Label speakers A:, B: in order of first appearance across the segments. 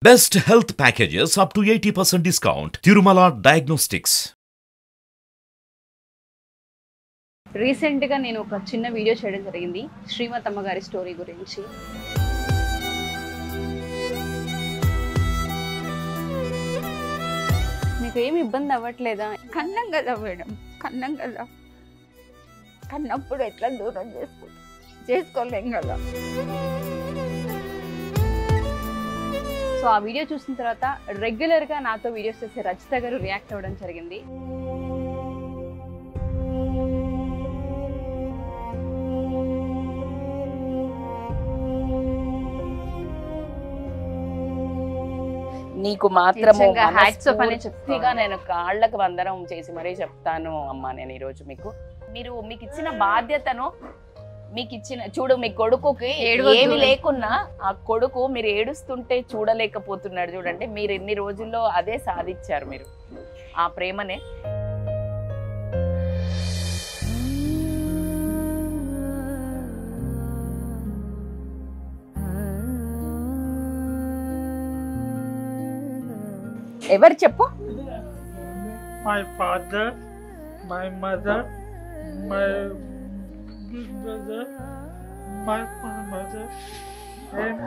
A: Best health packages up to 80% discount. Tirumala Diagnostics.
B: రీసెంట్గా నేను ఒక చిన్న వీడియో చేయడం జరిగింది శ్రీమతమ్మ గారి స్టోరీ గురించి. మీకు ఏమి ఇబ్బంది అవ్వట్లేదా?
C: కన్నం కదా మేడం, కన్నం కదా, కన్నప్పుడు ఎట్లా దూరం చేసుకోలేం కదా.
B: సో ఆ వీడియో చూసిన తర్వాత రెగ్యులర్గా నాతో వీడియోస్ చేసే రచిత గారు రియాక్ట్ అవ్వడం జరిగింది.
D: నీకు మాత్రము
B: హ్యాట్స్ ఆఫ్ అని
D: చెప్తేగా నేను కాళ్ళకు వందనం చేసి మరీ చెప్తాను అమ్మా. నేను ఈరోజు మీకు ఇచ్చిన బాధ్యతను మీకు ఇచ్చిన చూడు, మీ కొడుకుకి ఏమి లేకున్నా ఆ కొడుకు మీరు ఏడుస్తుంటే చూడలేకపోతున్నాడు. చూడండి, మీరు ఎన్ని రోజుల్లో అదే సాధించారు. మీరు ఆ ప్రేమనే ఎవరు చెప్పు?
E: My father, my mother, my big brother, my mother, and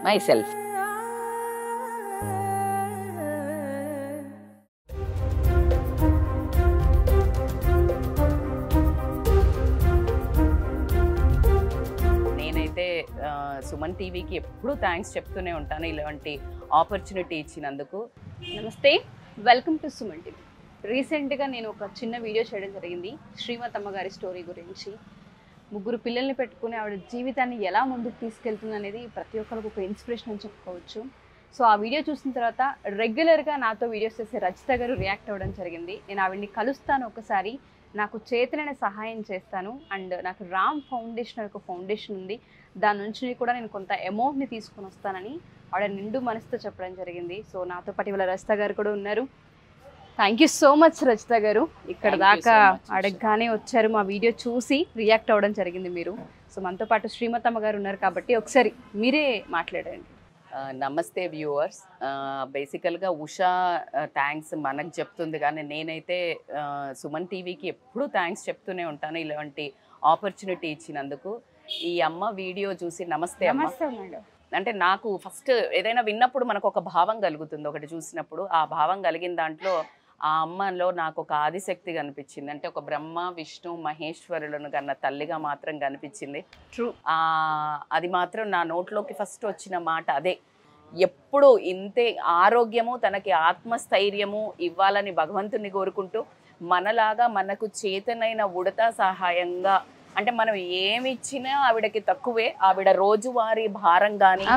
D: myself. నేనైతే సుమన్ టీవీకి ఎప్పుడూ థ్యాంక్స్ చెప్తూనే ఉంటాను ఇలాంటి ఆపర్చునిటీ ఇచ్చినందుకు.
B: నమస్తే, వెల్కమ్ టు సుమన్ టీవీ. రీసెంట్గా నేను ఒక చిన్న వీడియో చేయడం జరిగింది శ్రీమతమ్మ గారి స్టోరీ గురించి. ముగ్గురు పిల్లల్ని పెట్టుకుని ఆవిడ జీవితాన్ని ఎలా ముందుకు తీసుకెళ్తుంది అనేది ప్రతి ఒక్కరికి ఒక ఇన్స్పిరేషన్ అని చెప్పుకోవచ్చు. సో ఆ వీడియో చూసిన తర్వాత రెగ్యులర్గా నాతో వీడియోస్ చేసే రచిత గారు రియాక్ట్ అవ్వడం జరిగింది. నేను ఆవిడ్ని కలుస్తాను, ఒకసారి నాకు చేతనైన సహాయం చేస్తాను, అండ్ నాకు రామ్ ఫౌండేషన్ ఒక ఫౌండేషన్ ఉంది, దాని నుంచి కూడా నేను కొంత అమౌంట్ని తీసుకొని వస్తానని ఆవిడ నిండు మనసుతో చెప్పడం జరిగింది. సో నాతో పాటు ఇవాళ రచిత గారు కూడా ఉన్నారు. Thank you so much Rachitha గారు, ఇక్కడ దాకా అడగగానే వచ్చారు, మా వీడియో చూసి రియాక్ట్ అవ్వడం జరిగింది మీరు. సో మనతో పాటు శ్రీమతమ్మ గారు ఉన్నారు కాబట్టి ఒకసారి మీరే మాట్లాడండి.
D: నమస్తే వ్యూవర్స్. బేసికల్గా ఉషా థ్యాంక్స్ మనకు చెప్తుంది, కానీ నేనైతే సుమన్ టీవీకి ఎప్పుడూ థ్యాంక్స్ చెప్తూనే ఉంటాను ఇలాంటి ఆపర్చునిటీ ఇచ్చినందుకు. ఈ అమ్మ వీడియో చూసి నమస్తే అమ్మ అంటే నాకు ఫస్ట్ ఏదైనా విన్నప్పుడు మనకు ఒక భావం కలుగుతుంది. ఒకటి చూసినప్పుడు ఆ భావం కలిగిన దాంట్లో ఆ అమ్మలో నాకు ఒక ఆదిశక్తి కనిపించింది. అంటే ఒక బ్రహ్మ విష్ణు మహేశ్వరులను కన్న తల్లిగా మాత్రం కనిపించింది.
B: ట్రూ.
D: అది మాత్రం నా నోట్లోకి ఫస్ట్ వచ్చిన మాట అదే. ఎప్పుడు ఇంతే ఆరోగ్యము తనకి ఆత్మస్థైర్యము ఇవ్వాలని భగవంతుని కోరుకుంటూ, మనలాగా మనకు చేతనైన ఉడతా సహాయంగా, అంటే మనం ఏమి ఇచ్చినా ఆవిడకి తక్కువే. ఆవిడ రోజువారీ భారం కానీ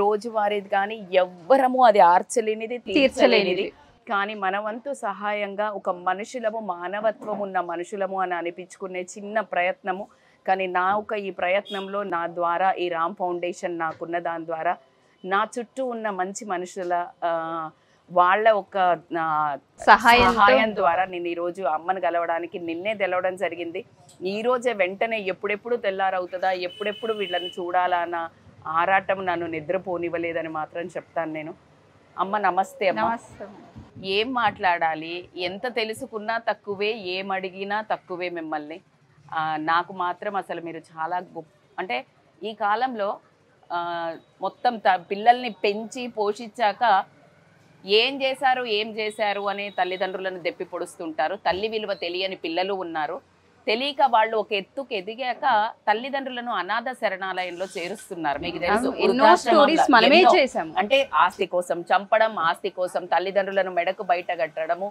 D: రోజువారీది కానీ ఎవ్వరము అది ఆర్చలేనిది తీర్చలేనిది. కానీ మన వంతు సహాయంగా ఒక మనుషులము, మానవత్వం ఉన్న మనుషులము అని అనిపించుకునే చిన్న ప్రయత్నము. కానీ నా ఒక ఈ ప్రయత్నంలో నా ద్వారా ఈ రామ్ ఫౌండేషన్ నాకున్న దాని ద్వారా నా చుట్టూ ఉన్న మంచి మనుషుల వాళ్ళ ఒక సహాయం ద్వారా నేను ఈరోజు అమ్మను కలవడానికి నిన్నే తెలవడం జరిగింది. ఈరోజే వెంటనే ఎప్పుడెప్పుడు తెల్లారవుతుందా, ఎప్పుడెప్పుడు వీళ్ళని చూడాలా అన్న ఆరాటం నన్ను నిద్రపోనివ్వలేదని మాత్రం చెప్తాను నేను. అమ్మ నమస్తే అమ్మ. ఏం మాట్లాడాలి, ఎంత తెలుసుకున్నా తక్కువే, ఏం అడిగినా తక్కువే మిమ్మల్ని. నాకు మాత్రం అసలు మీరు చాలా అంటే ఈ కాలంలో మొత్తం పిల్లల్ని పెంచి పోషించాక ఏం చేశారు అనే తల్లిదండ్రులను దెప్పి పొడుస్తుంటారు. తల్లి విలువ తెలియని పిల్లలు ఉన్నారు. తెలియక వాళ్ళు ఒక ఎత్తుకు ఎదిగాక తల్లిదండ్రులను అనాథ శరణాలయంలో చేరుస్తున్నారు. మీకు తెలుసు, అంటే ఆస్తి కోసం చంపడం, ఆస్తి కోసం తల్లిదండ్రులను మెడకు బయట కట్టడము.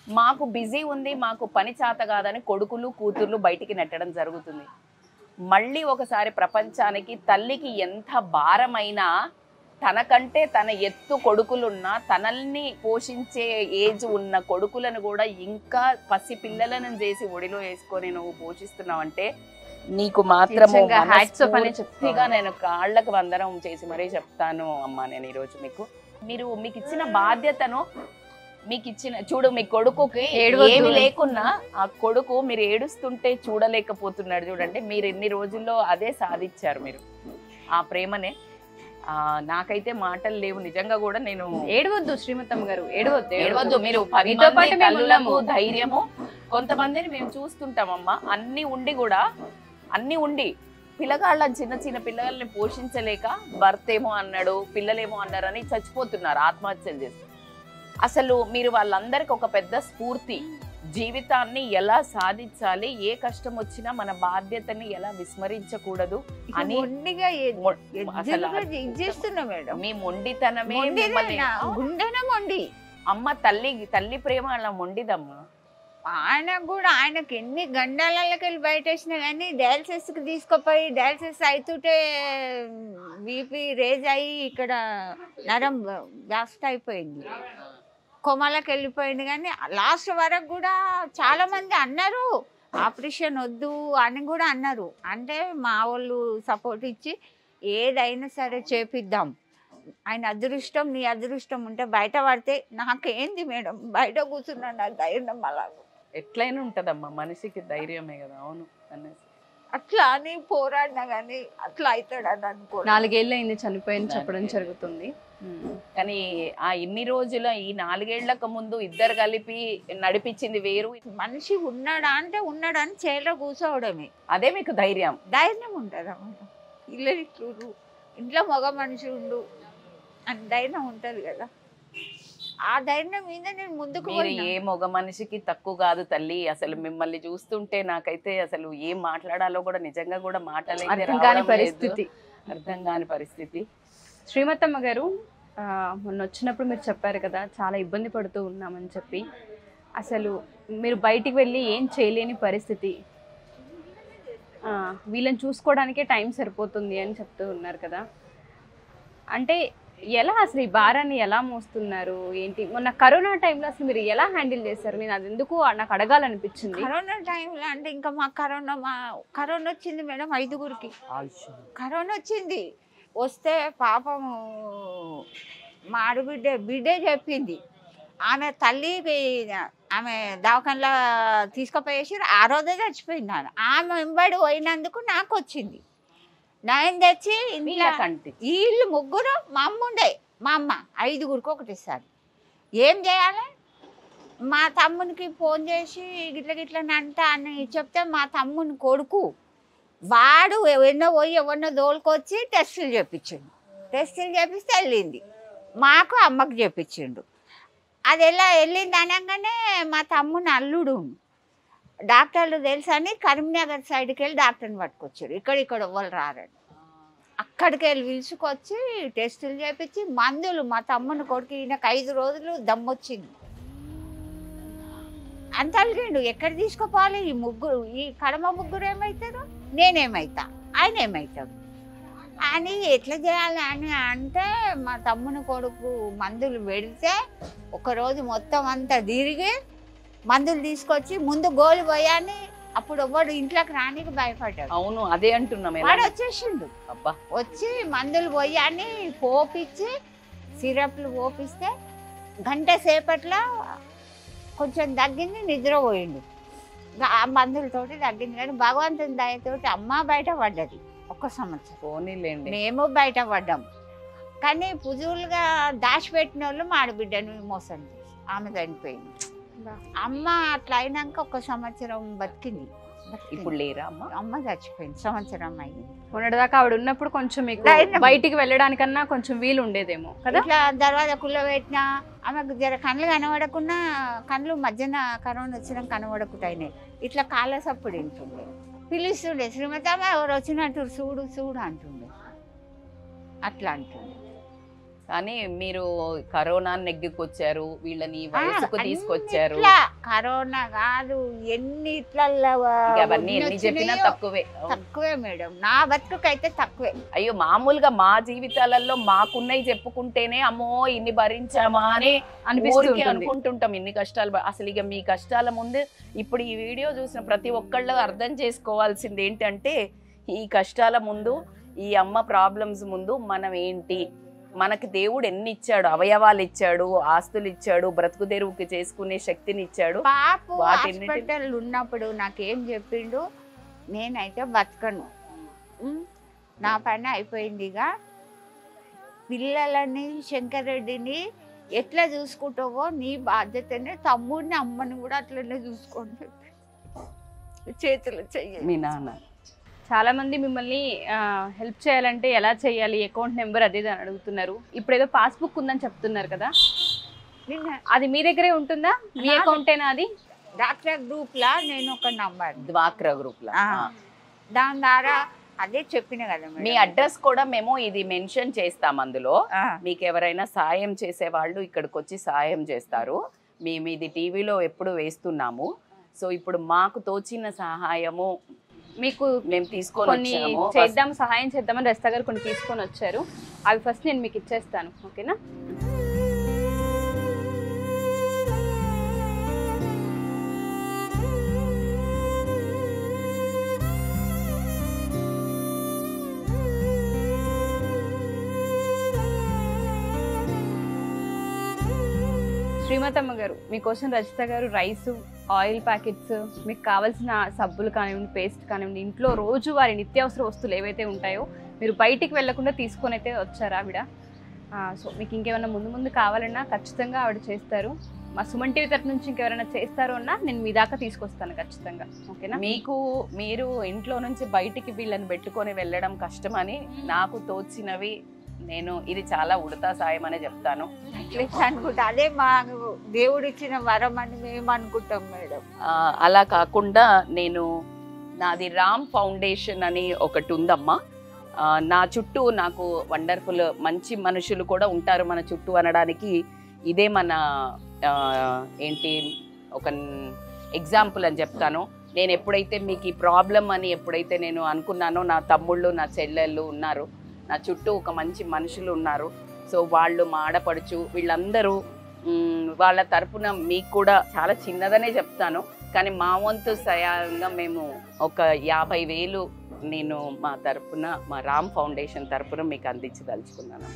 D: మాకు బిజీ ఉంది, మాకు పని చేత కాదని కొడుకులు కూతుర్లు బయటికి నెట్టడం జరుగుతుంది. మళ్ళీ ఒకసారి ప్రపంచానికి తల్లికి ఎంత భారమైనా, తనకంటే తన ఎత్తు కొడుకులున్నా తనల్ని పోషించే ఏజ్ ఉన్న కొడుకులను కూడా ఇంకా పసి పిల్లలను చేసి ఒడిలో వేసుకొని నువ్వు పోషిస్తున్నావంటే నీకు మాత్రము మనస్ఫూర్తిగా నేను కాళ్ళకు వందనం చేసి మరీ చెప్తాను అమ్మా. నేను ఈరోజు మీకు ఇచ్చిన బాధ్యతను చూడు, మీ కొడుకుకి ఏమి లేకున్నా ఆ కొడుకు మీరు ఏడుస్తుంటే చూడలేకపోతున్నాడు. చూడండి, మీరు ఎన్ని రోజుల్లో అదే సాధించారు. మీరు ఆ ప్రేమనే నాకైతే మాటలు లేవు నిజంగా కూడా. నేను
B: ఏడవద్దు శ్రీమతమ్మ గారు,
D: ఏడవద్దు. మీరు 10
B: మీతో పాటు
D: మంది
B: మేము
D: తల్లులకు
B: ఉన్నాము.
D: ధైర్యము. కొంతమందిని మేము చూస్తుంటామమ్మా, అన్ని ఉండి కూడా అన్ని ఉండి పిల్లగాళ్ళని చిన్న చిన్న పిల్లగాళ్ళని పోషించలేక భర్త ఏమో అన్నాడు, పిల్లలేమో అన్నారని చచ్చిపోతున్నారు, ఆత్మహత్యలు చేసి. అసలు మీరు వాళ్ళందరికి ఒక పెద్ద స్ఫూర్తి. జీవితాన్ని ఎలా సాధించాలి, ఏ కష్టం వచ్చినా మన బాధ్యతని ఎలా విస్మరించకూడదు అని
C: మేడం.
D: మీ మొండితనమే
C: గుండెన మొండి.
D: అమ్మ తల్లి ప్రేమ అలా మొండిదమ్మా.
C: ఆయన కూడా ఆయనకి ఎన్ని గండాలకి వెళ్ళి బయట వేసినా కానీ డయాలసిస్కి తీసుకుపోయి డయాలసిస్ అవుతుంటే బీపీ రేజ్ అయ్యి ఇక్కడ నరం బ్లాస్ట్ అయిపోయింది, కొమలకి వెళ్ళిపోయింది. కానీ లాస్ట్ వరకు కూడా చాలామంది అన్నారు ఆపరేషన్ వద్దు అని కూడా అన్నారు. అంటే మా వాళ్ళు సపోర్ట్ ఇచ్చి ఏదైనా సరే చేపిద్దాం, ఆయన అదృష్టం నీ అదృష్టం ఉంటే బయట పడితే నాకేంది మేడం, బయట కూర్చున్నాను నాకు ధైర్యం అలా
D: ఎట్లయినా ఉంటదమ్మా మనిషికి ధైర్యమే కదా. అవును అనేసి
C: అట్లా అని పోరాడినా కానీ అట్లా అవుతాడని అనుకో.
B: 4 ఏళ్ళు అయింది చనిపోయిన చెప్పడం జరుగుతుంది.
D: కానీ ఆ ఇన్ని రోజుల ఈ 4 ఏళ్లకు ముందు ఇద్దరు కలిపి నడిపించింది వేరు.
C: మనిషి ఉన్నాడా అంటే ఉన్నాడని చైర్లో కూర్చోవడమే,
D: అదే మీకు ధైర్యం
C: ఉంటుందా మేడం. ఇల్లు ఇంట్లో మగ మనిషి ఉండు అని ధైర్యం ఉంటుంది కదా. ఆ ధైర్యం మీద నేను ముందుకు
D: ఏ మగ మనిషికి తక్కువ కాదు తల్లి. అసలు మిమ్మల్ని చూస్తుంటే నాకైతే అసలు ఏం మాట్లాడాలో కూడా నిజంగా కూడా
B: అర్థం కాని
D: పరిస్థితి.
B: శ్రీమతమ్మ గారు మొన్న వచ్చినప్పుడు మీరు చెప్పారు కదా చాలా ఇబ్బంది పడుతూ ఉన్నామని చెప్పి. అసలు మీరు బయటికి వెళ్ళి ఏం చేయలేని పరిస్థితి, వీళ్ళని చూసుకోవడానికే టైం సరిపోతుంది అని చెప్తూ ఉన్నారు కదా. అంటే ఎలా అసలు ఈ భారాన్ని ఎలా మోస్తున్నారు ఏంటి? మొన్న కరోనా టైంలో అసలు మీరు ఎలా హ్యాండిల్ చేశారు? నేను అది ఎందుకు నాకు అడగాలనిపించింది.
C: కరోనా టైంలో అంటే ఇంకా మా కరోనా వచ్చింది మేడం, 5గురికి కరోనా వచ్చింది. వస్తే పాపం మా బిడ్డే చెప్పింది, ఆమె తల్లికి ఆమె దవాఖానలో తీసుకుపోయేసి ఆ రోజే చచ్చిపోయింది. ఆమె వెంబడి పోయినందుకు నాకు వచ్చింది. నేను తెచ్చి వీళ్ళు ముగ్గురు మా అమ్మ ఉండే, మా అమ్మ 5గురికి ఒకటిసారి ఏం చేయాలి? మా తమ్మునికి ఫోన్ చేసి గిట్ల అని చెప్తే మా తమ్ముని కొడుకు వాడు ఎవరినో పోయి ఎవరినో దోలుకొచ్చి టెస్టులు చేయించిండు. టెస్టులు చేపిస్తే వెళ్ళింది, మాకు అమ్మకు చేయించిండు. అది ఎలా వెళ్ళింది అనగానే మా తమ్ముని అల్లుడు డాక్టర్లు తెలుసని కరీంనగర్ సైడ్కి వెళ్ళి డాక్టర్ని పట్టుకొచ్చారు. ఇక్కడ ఎవ్వరు రారని అక్కడికి వెళ్ళి పిలుచుకొచ్చి టెస్టులు చేయించి మందులు మా తమ్ముని కొడుకు ఈయనకు 5 రోజులు దమ్మొచ్చింది. అంత అలిగిండు, ఎక్కడ తీసుకుపోవాలి? ఈ కడమ ముగ్గురు ఏమవుతారు, నేనేమవుతా, ఆయన ఏమవుతాడు అని ఎట్లా చేయాలి అని అంటే మా తమ్ముని కొడుకు మందులు పెడితే ఒకరోజు మొత్తం అంతా తిరిగి మందులు తీసుకొచ్చి ముందు గోలు పోయాని. అప్పుడు ఎవడు ఇంట్లోకి రానికి భయపడ్డాడు.
D: అవును అదే అంటున్నాం.
C: వాడు వచ్చేసిండు, వచ్చి మందులు పోయాని పోపిచ్చి సిరప్లు పోపిస్తే గంట సేపట్లో కొంచెం తగ్గింది, నిద్ర పోయిండు. ఆ మందులతోటి తగ్గింది. కానీ భగవంతుని దయతోటి అమ్మ బయట పడ్డది 1 సంవత్సరం. మేము బయట పడ్డాం. కానీ పుజులుగా దాచిపెట్టిన వాళ్ళు మా ఆడబిడ్డను మోసం చేసి ఆమె చనిపోయింది. అమ్మ అట్లా అయినాక 1 సంవత్సరం బతికింది.
D: ఇప్పుడు లేరా అమ్మ?
C: అమ్మ చచ్చిపోయింది, సంవత్సరం అయింది.
B: మొన్నటిదాకా ఆవిడ ఉన్నప్పుడు కొంచెం మీకు బయటికి వెళ్ళడానికన్నా కొంచెం వీలు ఉండేదేమో కదా.
C: ఇట్లా దర్వాజా కుళ్ళ పెట్టినా ఆమెకు జర కళ్ళు కనబడకుండా, కళ్ళు మధ్యన కరోనా వచ్చినా కనబడకుండా అయినాయి. ఇట్లా కాళ్ళ సప్పుడు వింటుండే, పిలుస్తుండే శ్రీమతమ్మ ఎవరు వచ్చినట్టు చూడు చూడు అంటుండే, అట్లా అంటుండే.
D: కానీ మీరు కరోనా నెగ్గుకొచ్చారు, వీళ్ళని వయసుకు తీసుకొచ్చారు.
C: కరోనా కాదు ఎన్ని
D: అవన్నీ ఎన్ని చెప్పినా
C: తక్కువే మేడం. నా బతుకైతే తక్కువే.
D: అయ్యో మామూలుగా మా జీవితాలలో మాకున్నవి చెప్పుకుంటేనే అమ్మో ఇన్ని భరించామా అని అనుకుంటుంటాం, ఇన్ని కష్టాలు. అసలు ఇక మీ కష్టాల ముందు ఇప్పుడు ఈ వీడియో చూసిన ప్రతి ఒక్కళ్ళు అర్థం చేసుకోవాల్సింది ఏంటంటే, ఈ కష్టాల ముందు, ఈ అమ్మ ప్రాబ్లమ్స్ ముందు మనం ఏంటి, మనకి దేవుడు ఎన్ని ఇచ్చాడు, అవయవాలు ఇచ్చాడు, ఆస్తులు ఇచ్చాడు, బ్రతుకు తెరువుకి చేసుకునే శక్తిని ఇచ్చాడు.
C: హాస్పిటల్ ఉన్నప్పుడు నాకేం చెప్పిండు, నేనైతే బతకను, నా పని అయిపోయిందిగా పిల్లలని శంకర్ రెడ్డిని ఎట్లా చూసుకుంటావో నీ బాధ్యతనే తమ్ముడిని అమ్మని కూడా అట్లనే చూసుకోండి చేతులు చెయ్యి
D: మీ నాన్న
B: చాలా మంది మిమ్మల్ని హెల్ప్ చేయాలంటే ఎలా చేయాలి, అకౌంట్ నెంబర్ అది అని అడుగుతున్నారు. ఇప్పుడు ఏదో పాస్బుక్ ఉందని చెప్తున్నారు కదా, అది మీ దగ్గరే ఉంటుందా? మీ అకౌంటేనా అది?
C: డాక్టర్ గ్రూప్లా నేను ఒక నంబర్
D: డ్వాక్రా గ్రూప్లో
C: దాని ద్వారా అదే చెప్పిన కదా
D: మీ అడ్రస్ కూడా మేము ఇది మెన్షన్ చేస్తాం అందులో. మీకు ఎవరైనా సాయం చేసే వాళ్ళు ఇక్కడికి వచ్చి సాయం చేస్తారు. మేము ఇది టీవీలో ఎప్పుడు వేస్తున్నాము. సో ఇప్పుడు మాకు తోచిన సహాయము
B: మీకు
D: మేము తీసుకొని
B: చేద్దాం, సహాయం చేద్దామని రస్తా గారు కొన్ని తీసుకొని వచ్చారు. అవి ఫస్ట్ నేను మీకు ఇచ్చేస్తాను, ఓకేనా? శ్రీమతమ్మ గారు, మీకోసం రజిత గారు రైసు, ఆయిల్ ప్యాకెట్స్, మీకు కావాల్సిన సబ్బులు కానివ్వండి, పేస్ట్ కానివ్వండి, ఇంట్లో రోజు వారి నిత్యావసర వస్తువులు ఏవైతే ఉంటాయో మీరు బయటికి వెళ్లకుండా తీసుకొని అయితే వచ్చారు ఆవిడ. సో మీకు ఇంకేమైనా ముందు కావాలన్నా ఖచ్చితంగా ఆవిడ చేస్తారు. మా సుమన్ టీవీ తరఫు నుంచి ఇంకెవరైనా చేస్తారో అన్నా నేను మీ దాకా తీసుకొస్తాను ఖచ్చితంగా, ఓకేనా?
D: మీరు ఇంట్లో నుంచి బయటికి వీళ్ళని పెట్టుకొని వెళ్ళడం కష్టమని నాకు తోచినవి నేను ఇది చాలా ఉడతా సాయం అనే చెప్తాను.
C: అనుకుంటా అదే మా దేవుడు ఇచ్చిన వరం అని మేము అనుకుంటాం మేడం.
D: అలా కాకుండా నాది రామ్ ఫౌండేషన్ అని ఒకటి ఉందమ్మా. నా చుట్టూ నాకు వండర్ఫుల్ మంచి మనుషులు కూడా ఉంటారు మన చుట్టూ అనడానికి ఇదే మన ఒక ఎగ్జాంపుల్ అని చెప్తాను. నేను ఎప్పుడైతే మీకు ఈ ప్రాబ్లం అని ఎప్పుడైతే నేను అనుకున్నానో, నా తమ్ముళ్ళు నా చెల్లెళ్ళు ఉన్నారు, నా చుట్టూ ఒక మంచి మనుషులు ఉన్నారు. సో వాళ్ళు మా ఆడపడుచు వీళ్ళందరూ వాళ్ళ తరపున మీకు కూడా చాలా చిన్నదనే చెప్తాను, కానీ మా వంతు సహాయంగా మేము ఒక 50,000 నేను మా తరపున మా రామ్ ఫౌండేషన్ తరపున మీకు అందించదలుచుకున్నాను.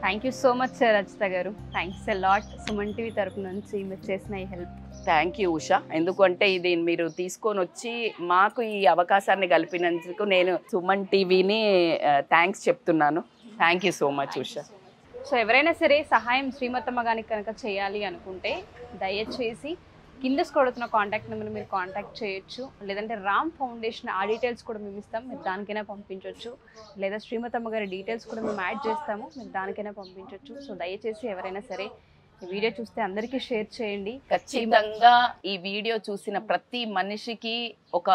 B: Thank you so much Rajitha గారు. Thanks a lot Suman TV తరపు నుంచి మీరు చేసిన ఈ హెల్ప్.
D: Thank you Usha. ఎందుకంటే ఇది మీరు తీసుకొని వచ్చి మాకు ఈ అవకాశాన్ని కల్పినందుకు నేను సుమన్ టీవీని థ్యాంక్స్ చెప్తున్నాను. Thank you so much Usha.
B: So ఎవరైనా సరే సహాయం శ్రీమతమ్మ గారికి కనుక చేయాలి అనుకుంటే దయచేసి కింద స్క్రోల్ అవుతున్న కాంటాక్ట్ నెంబర్ మీరు కాంటాక్ట్ చేయొచ్చు. లేదంటే రామ్ ఫౌండేషన్ ఆ డీటెయిల్స్ కూడా మేము ఇస్తాం, మీరు దానికైనా పంపించవచ్చు. లేదా శ్రీమతమ్మ గారి డీటెయిల్స్ కూడా మేము యాడ్ చేస్తాము, మీరు దానికైనా పంపించవచ్చు. సో దయచేసి ఎవరైనా సరే ఈ వీడియో చూస్తే అందరికీ షేర్ చేయండి.
D: ఖచ్చితంగా ఈ వీడియో చూసిన ప్రతి మనిషికి ఒక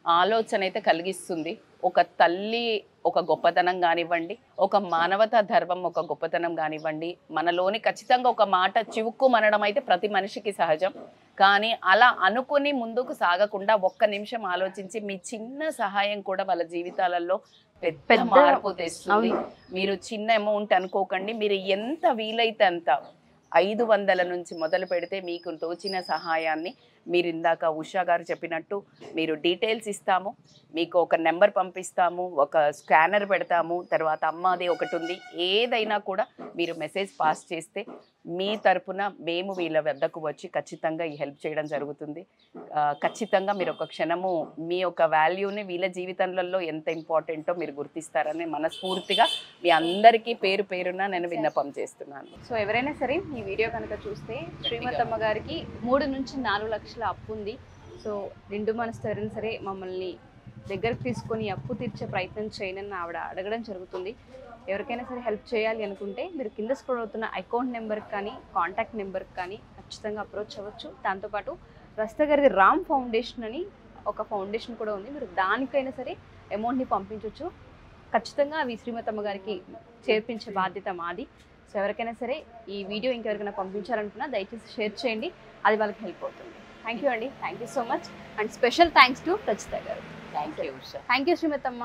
D: ఆలోచన అయితే కలిగిస్తుంది. ఒక తల్లి ఒక గొప్పతనం కానివ్వండి, ఒక మానవతా ధర్మం ఒక గొప్పతనం కానివ్వండి, మనలోని ఖచ్చితంగా ఒక మాట చివుక్కు మనడం అయితే ప్రతి మనిషికి సహజం. కానీ అలా అనుకుని ముందుకు సాగకుండా ఒక్క నిమిషం ఆలోచించి మీ చిన్న సహాయం కూడా వాళ్ళ జీవితాలలో పెద్ద మార్పు తెస్తుంది. మీరు చిన్న అమౌంట్ అనుకోకండి, మీరు ఎంత వీలైతే అంత 500 నుంచి మొదలు పెడితే మీకు తోచిన సహాయాన్ని మీరు ఇందాక ఉషా గారు చెప్పినట్టు మీరు డీటెయిల్స్ ఇస్తాము, మీకు ఒక నెంబర్ పంపిస్తాము, ఒక స్కానర్ పెడతాము, తర్వాత అమ్మది ఒకటి ఉంది, ఏదైనా కూడా మీరు మెసేజ్ పాస్ చేస్తే మీ తరపున మేము వీళ్ళ వద్దకు వచ్చి ఖచ్చితంగా ఈ హెల్ప్ చేయడం జరుగుతుంది. ఖచ్చితంగా మీరు ఒక క్షణము మీ యొక్క వాల్యూని వీళ్ళ జీవితంలో ఎంత ఇంపార్టెంటో మీరు గుర్తిస్తారని మనస్ఫూర్తిగా మీ అందరికీ పేరు పేరున నేను విన్నపం చేస్తున్నాను.
B: సో ఎవరైనా సరే ఈ వీడియో కనుక చూస్తే శ్రీమతమ్మ గారికి 3 నుంచి 4 లక్షల అప్పు ఉంది. సో నిండు మనసుతో ఎవరైనా సరే మమ్మల్ని దగ్గరకు తీసుకొని అప్పు తీర్చే ప్రయత్నం చేయనని ఆవిడ అడగడం జరుగుతుంది. ఎవరికైనా సరే హెల్ప్ చేయాలి అనుకుంటే మీరు కింద స్క్రోల్ అవుతున్న అకౌంట్ నెంబర్కి కానీ కాంటాక్ట్ నెంబర్కి కానీ ఖచ్చితంగా అప్రోచ్ అవ్వచ్చు. దాంతోపాటు రజిత గారిది రామ్ ఫౌండేషన్ అని ఒక ఫౌండేషన్ కూడా ఉంది, మీరు దానికైనా సరే అమౌంట్ని పంపించవచ్చు. ఖచ్చితంగా అవి శ్రీమతమ్మ గారికి చేర్పించే బాధ్యత మాది. సో ఎవరికైనా సరే ఈ వీడియో ఇంకెవరికైనా పంపించాలనుకున్నా దయచేసి షేర్ చేయండి, అది వాళ్ళకి హెల్ప్ అవుతుంది. థ్యాంక్ యూ అండి, thank you so much. And special thanks to Rajitha గారు.
D: Thank you Usha.
B: Thank you శ్రీమతమ్మ.